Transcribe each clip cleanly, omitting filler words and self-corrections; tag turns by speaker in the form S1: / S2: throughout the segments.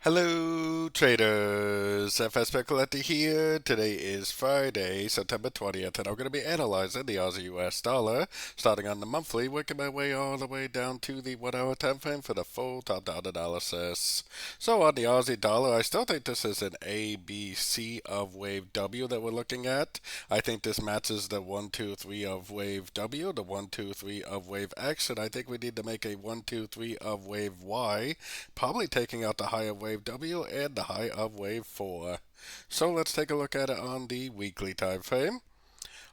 S1: Hello traders, FX Pip Collector here. Today is Friday, September 20th, and I'm going to be analyzing the Aussie US dollar, starting on the monthly, working my way all the way down to the 1 hour time frame for the full top-down analysis. So on the Aussie dollar, I still think this is an A, B, C of wave W that we're looking at. I think this matches the 1, 2, 3 of wave W, the 1, 2, 3 of wave X, and I think we need to make a 1, 2, 3 of wave Y, probably taking out the high of wave W and the high of wave 4. So let's take a look at it on the weekly time frame.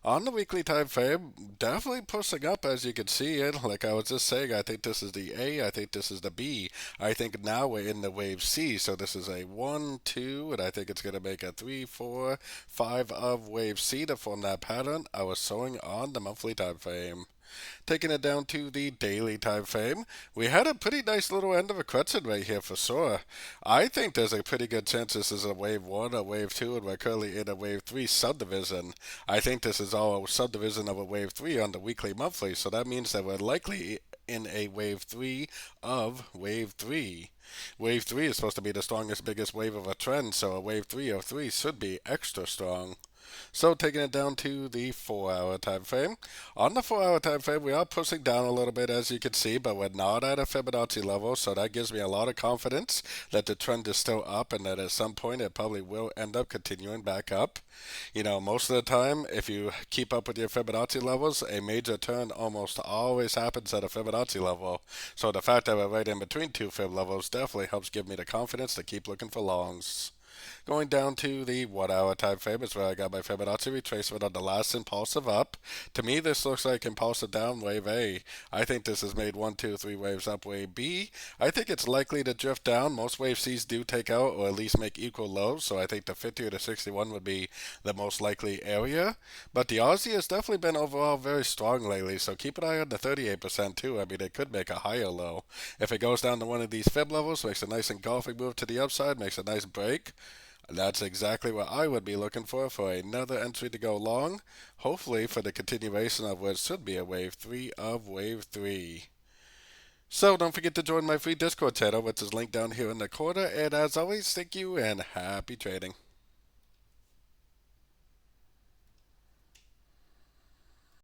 S1: On the weekly time frame, definitely pushing up as you can see it. Like I was just saying, I think this is the A, I think this is the B. I think now we're in the wave C, so this is a 1, 2, and I think it's going to make a 3, 4, 5 of wave C to form that pattern I was showing on the monthly time frame. Taking it down to the daily time frame, we had a pretty nice little end of a crescent right here for sure. I think there's a pretty good chance this is a wave 1, a wave 2, and we're currently in a wave 3 subdivision. I think this is all a subdivision of a wave 3 on the weekly monthly, so that means that we're likely in a wave 3 of wave 3. Wave 3 is supposed to be the strongest, biggest wave of a trend, so a wave 3 of 3 should be extra strong. So taking it down to the 4 hour time frame. On the 4 hour time frame, we are pushing down a little bit as you can see, but we're not at a Fibonacci level, so that gives me a lot of confidence that the trend is still up and that at some point it probably will end up continuing back up. You know, most of the time, if you keep up with your Fibonacci levels, a major turn almost always happens at a Fibonacci level. So the fact that we're right in between two Fib levels definitely helps give me the confidence to keep looking for longs. Going down to the 1 hour time frame is where I got my Fibonacci retracement on the last impulsive up. To me, this looks like impulsive down wave A. I think this has made 1, 2, 3 waves up wave B. I think it's likely to drift down. Most wave C's do take out or at least make equal lows, so I think the 50 or the 61 would be the most likely area. But the Aussie has definitely been overall very strong lately, so keep an eye on the 38% too. I mean, it could make a higher low. If it goes down to one of these Fib levels, makes a nice engulfing move to the upside, makes a nice break. That's exactly what I would be looking for another entry to go long, hopefully for the continuation of what should be a wave 3 of wave 3. So don't forget to join my free Discord channel, which is linked down here in the corner, and as always, thank you and happy trading.